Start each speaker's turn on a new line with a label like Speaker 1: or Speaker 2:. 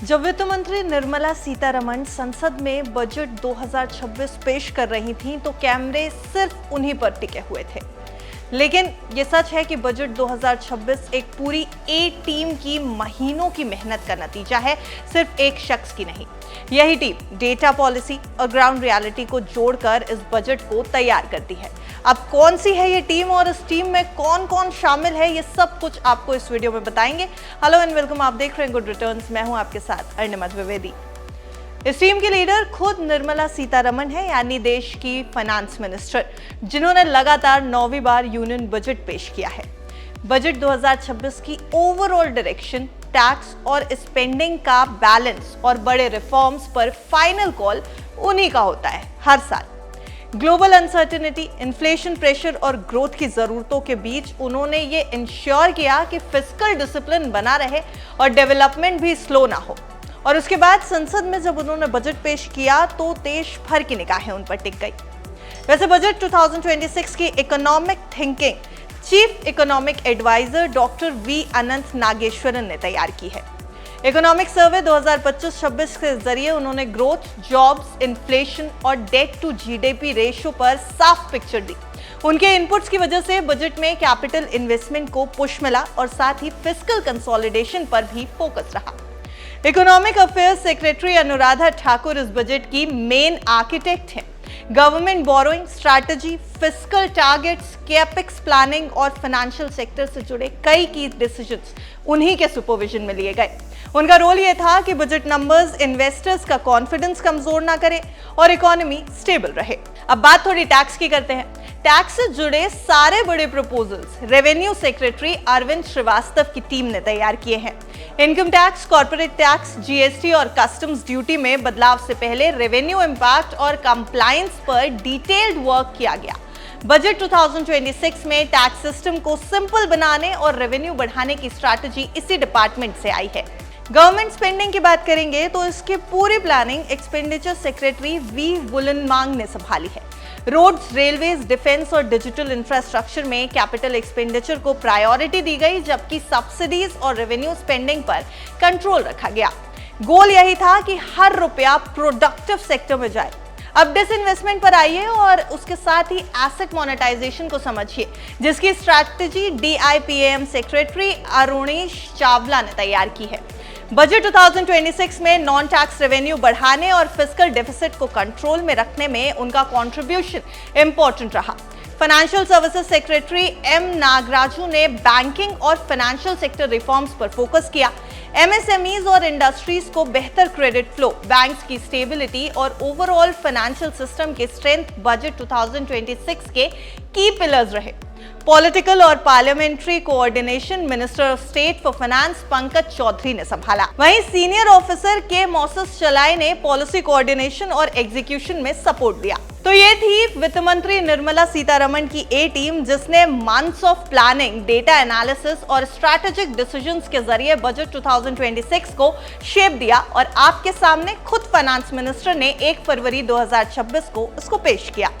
Speaker 1: जब वित्त मंत्री निर्मला सीतारमण संसद में बजट 2026 पेश कर रही थीं, तो कैमरे सिर्फ उन्हीं पर टिके हुए थे। लेकिन ये सच है कि बजट 2026 एक पूरी ए टीम की महीनों की मेहनत का नतीजा है, सिर्फ एक शख्स की नहीं। यही टीम डेटा पॉलिसी और ग्राउंड रियलिटी को जोड़कर इस बजट को तैयार करती है। अब कौन सी है ये टीम और इस टीम में कौन कौन शामिल है, ये सब कुछ आपको इस वीडियो में बताएंगे। हेलो एंड वेलकम, आप देख रहे हैं गुड रिटर्न्स। मैं हूं आपके साथ अर्निमा द्विवेदी। इस टीम की लीडर खुद निर्मला सीतारमण है, यानी देश की फाइनेंस मिनिस्टर, जिन्होंने लगातार 9वीं बार यूनियन बजट पेश किया है। बजट 2026 की ओवरऑल डायरेक्शन, टैक्स और स्पेंडिंग का बैलेंस और बड़े रिफॉर्म्स पर फाइनल कॉल उन्हीं का होता है हर साल। ग्लोबल अनसर्टेनिटी, इन्फ्लेशन प्रेशर और ग्रोथ की जरूरतों के बीच उन्होंने ये इंश्योर किया कि फिस्कल डिसिप्लिन बना रहे और डेवलपमेंट भी स्लो ना हो। और उसके बाद संसद में जब उन्होंने बजट पेश किया तो देश भर की निगाहें उन पर टिक गई। वैसे बजट 2026 की economic thinking chief economic advisor doctor V Anantha Nageswaran ने तैयार की है। इकोनॉमिक सर्वे 2025-26 के जरिए उन्होंने ग्रोथ, जॉब्स, इन्फ्लेशन और डेट टू जीडीपी रेशियो पर साफ पिक्चर दी। उनके इनपुट्स की वजह से बजट में कैपिटल इन्वेस्टमेंट को पुश मिला और साथ ही फिस्कल कंसोलिडेशन पर भी फोकस रहा। Economic affairs secretary Anuradha Thakur इस बजट की मेन आर्किटेक्ट हैं। Government borrowing strategy, fiscal targets, capex planning और फाइनेंशियल सेक्टर से जुड़े कई की डिसीजंस उन्हीं के सुपरविजन में लिए गए। उनका रोल यह था कि बजट नंबर्स इन्वेस्टर्स का कॉन्फिडेंस कमजोर ना करे और इकोनॉमी स्टेबल रहे। अब बात थोड़ी टैक्स की करते हैं। टैक्स से जुड़े सारे बड़े proposals revenue secretary Arvind Shrivastava की टीम ने तैयार किए हैं। Income tax, corporate tax, GST और कस्टम्स ड्यूटी में बदलाव से पहले रेवेन्यू इंपैक्ट और कंप्लायंस पर डिटेल्ड वर्क किया गया। बजट 2026 में टैक्स सिस्टम को सिंपल बनाने और रेवेन्यू बढ़ाने की स्ट्रैटेजी इसी डिपार्टमेंट से आई है। गवर्नमेंट स्पेंडिंग की बात करेंगे तो इसकी पूरी प्लानिंग एक्सपेंडिचर सेक्रेटरी वी वुलनमांग ने संभाली है। रोड्स, रेलवेज, डिफेंस और डिजिटल इंफ्रास्ट्रक्चर में कैपिटल एक्सपेंडिचर को प्रायोरिटी दी गई, जबकि सब्सिडीज और रेवेन्यू स्पेंडिंग पर कंट्रोल रखा गया। गोल यही था कि हर रुपया प्रोडक्टिव सेक्टर में जाए। अब डिसइन्वेस्टमेंट पर आइए और उसके साथ ही एसेट मोनेटाइजेशन को समझिए, जिसकी स्ट्रैटेजी डीआईपीएम सेक्रेटरी अरुणेश चावला ने तैयार की है। बजट 2026 में नॉन टैक्स रेवेन्यू बढ़ाने और फिस्कल डेफिसिट को कंट्रोल में रखने में उनका कंट्रीब्यूशन इंपॉर्टेंट रहा। Financial services secretary M Nagaraju ने बैंकिंग और फाइनेंशियल सेक्टर रिफॉर्म्स पर फोकस किया। एमएसएमईज और इंडस्ट्रीज को बेहतर क्रेडिट फ्लो, बैंक्स की स्टेबिलिटी और ओवरऑल फाइनेंशियल सिस्टम के स्ट्रेंथ बजट 2026 के की पिलर्स रहे। पॉलिटिकल और parliamentary coordination minister of state for finance Pankaj Chaudhary ने संभाला। वहीं senior officer K Moses Chalai ने पॉलिसी कोऑर्डिनेशन और एग्जीक्यूशन में सपोर्ट दिया। तो ये थी वित्त मंत्री निर्मला सीतारमण की ए टीम, जिसने months of planning, data analysis और स्ट्रैटेजिक डिसीजंस के जरिए बजट 2026 को शेप दिया और आपके सामने खुद फाइनेंस मिनिस्टर ने 1 फरवरी 2026 को इसको पेश किया।